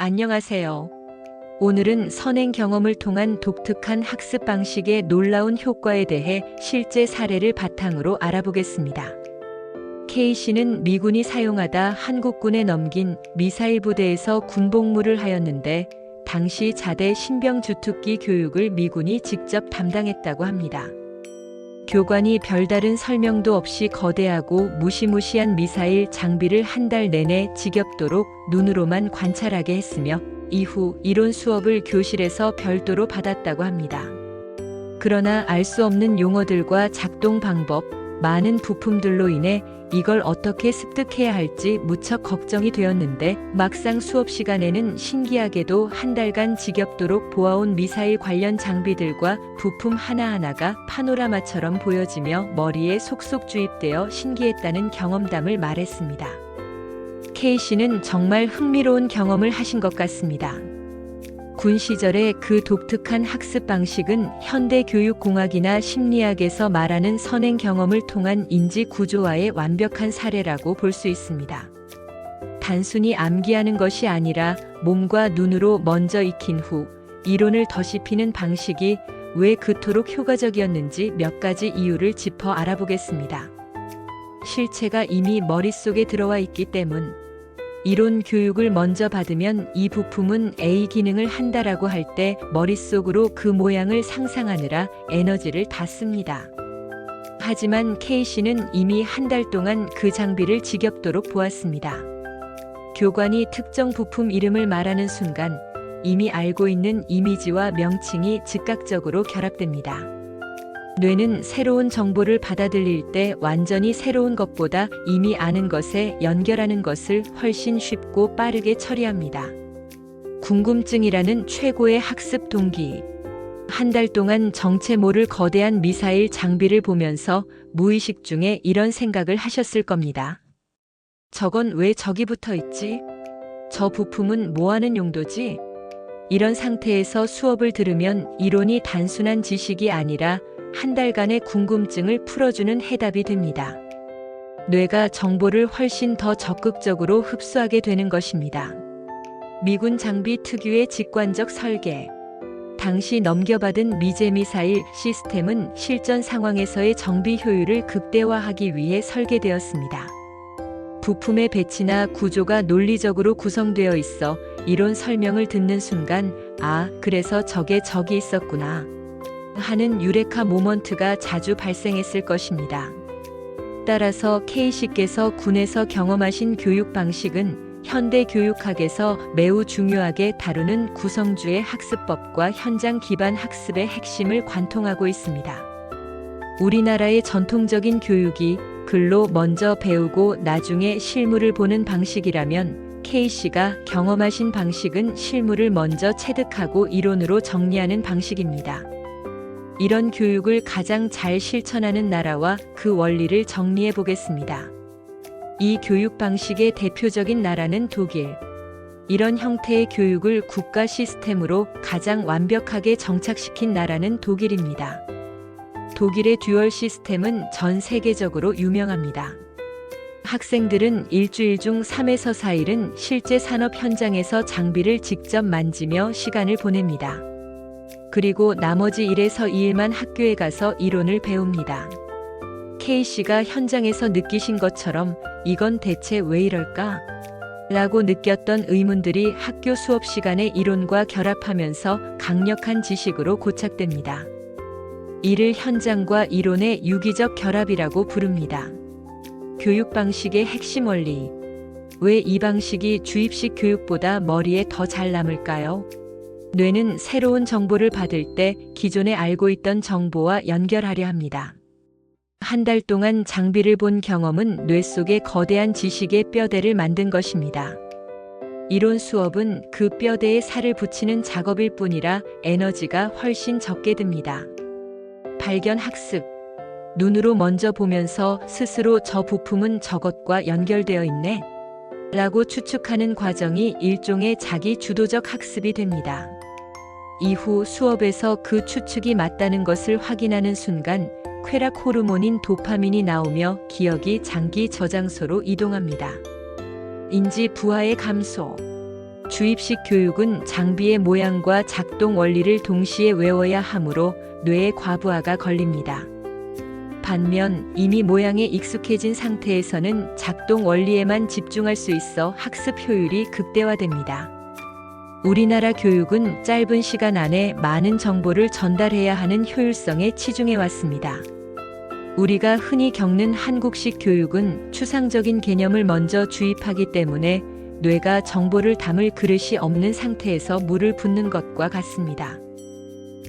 안녕하세요. 오늘은 선행 경험을 통한 독특한 학습 방식의 놀라운 효과에 대해 실제 사례를 바탕으로 알아보겠습니다. K씨는 미군이 사용하다 한국군에 넘긴 미사일 부대에서 군복무를 하였는데 당시 자대 신병 주특기 교육을 미군이 직접 담당했다고 합니다. 교관이 별다른 설명도 없이 거대하고 무시무시한 미사일 장비를 한 달 내내 지겹도록 눈으로만 관찰하게 했으며 이후 이론 수업을 교실에서 별도로 받았다고 합니다. 그러나 알 수 없는 용어들과 작동 방법, 많은 부품들로 인해 이걸 어떻게 습득해야 할지 무척 걱정이 되었는데 막상 수업 시간에는 신기하게도 한 달간 지겹도록 보아온 미사일 관련 장비들과 부품 하나하나가 파노라마처럼 보여지며 머리에 속속 주입되어 신기했다는 경험담을 말했습니다. K씨는 정말 흥미로운 경험을 하신 것 같습니다. 군 시절의 그 독특한 학습 방식은 현대 교육공학이나 심리학에서 말하는 선행 경험을 통한 인지 구조화의 완벽한 사례라고 볼 수 있습니다. 단순히 암기하는 것이 아니라 몸과 눈으로 먼저 익힌 후 이론을 더씹히는 방식이 왜 그토록 효과적이었는지 몇 가지 이유를 짚어 알아보겠습니다. 실체가 이미 머릿속에 들어와 있기 때문. 이론 교육을 먼저 받으면 이 부품은 A 기능을 한다라고 할 때 머릿속으로 그 모양을 상상하느라 에너지를 다 씁니다. 하지만 K씨는 이미 한 달 동안 그 장비를 지겹도록 보았습니다. 교관이 특정 부품 이름을 말하는 순간 이미 알고 있는 이미지와 명칭이 즉각적으로 결합됩니다. 뇌는 새로운 정보를 받아들일 때 완전히 새로운 것보다 이미 아는 것에 연결하는 것을 훨씬 쉽고 빠르게 처리합니다. 궁금증이라는 최고의 학습 동기. 한 달 동안 정체 모를 거대한 미사일 장비를 보면서 무의식 중에 이런 생각을 하셨을 겁니다. 저건 왜 저기 붙어 있지? 저 부품은 뭐 하는 용도지? 이런 상태에서 수업을 들으면 이론이 단순한 지식이 아니라 한 달간의 궁금증을 풀어주는 해답이 됩니다. 뇌가 정보를 훨씬 더 적극적으로 흡수하게 되는 것입니다. 미군 장비 특유의 직관적 설계. 당시 넘겨받은 미제 미사일 시스템은 실전 상황에서의 정비 효율을 극대화하기 위해 설계되었습니다. 부품의 배치나 구조가 논리적으로 구성되어 있어 이론 설명을 듣는 순간, 아, 그래서 저게 저기 있었구나 하는 유레카 모먼트가 자주 발생했을 것입니다. 따라서 K씨께서 군에서 경험하신 교육 방식은 현대 교육학에서 매우 중요하게 다루는 구성주의 학습법과 현장 기반 학습의 핵심을 관통하고 있습니다. 우리나라의 전통적인 교육이 글로 먼저 배우고 나중에 실물을 보는 방식이라면 K씨가 경험하신 방식은 실물을 먼저 체득하고 이론으로 정리하는 방식입니다. 이런 교육을 가장 잘 실천하는 나라와 그 원리를 정리해 보겠습니다. 이 교육 방식의 대표적인 나라는 독일. 이런 형태의 교육을 국가 시스템으로 가장 완벽하게 정착시킨 나라는 독일입니다. 독일의 듀얼 시스템은 전 세계적으로 유명합니다. 학생들은 일주일 중 3에서 4일은 실제 산업 현장에서 장비를 직접 만지며 시간을 보냅니다. 그리고 나머지 1에서 2일만 학교에 가서 이론을 배웁니다. K씨가 현장에서 느끼신 것처럼 이건 대체 왜 이럴까? 라고 느꼈던 의문들이 학교 수업 시간에 이론과 결합하면서 강력한 지식으로 고착됩니다. 이를 현장과 이론의 유기적 결합이라고 부릅니다. 교육 방식의 핵심 원리. 왜 이 방식이 주입식 교육보다 머리에 더 잘 남을까요? 뇌는 새로운 정보를 받을 때 기존에 알고 있던 정보와 연결하려 합니다. 한 달 동안 장비를 본 경험은 뇌 속에 거대한 지식의 뼈대를 만든 것입니다. 이론 수업은 그 뼈대에 살을 붙이는 작업일 뿐이라 에너지가 훨씬 적게 듭니다. 발견 학습. 눈으로 먼저 보면서 스스로 저 부품은 저것과 연결되어 있네 라고 추측하는 과정이 일종의 자기 주도적 학습이 됩니다. 이후 수업에서 그 추측이 맞다는 것을 확인하는 순간 쾌락 호르몬인 도파민이 나오며 기억이 장기 저장소로 이동합니다. 인지 부하의 감소. 주입식 교육은 장비의 모양과 작동 원리를 동시에 외워야 하므로 뇌에 과부하가 걸립니다. 반면 이미 모양에 익숙해진 상태에서는 작동 원리에만 집중할 수 있어 학습 효율이 극대화됩니다. 우리나라 교육은 짧은 시간 안에 많은 정보를 전달해야 하는 효율성에 치중해 왔습니다. 우리가 흔히 겪는 한국식 교육은 추상적인 개념을 먼저 주입하기 때문에 뇌가 정보를 담을 그릇이 없는 상태에서 물을 붓는 것과 같습니다.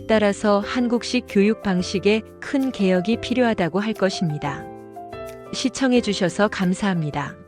따라서 한국식 교육 방식에 큰 개혁이 필요하다고 할 것입니다. 시청해 주셔서 감사합니다.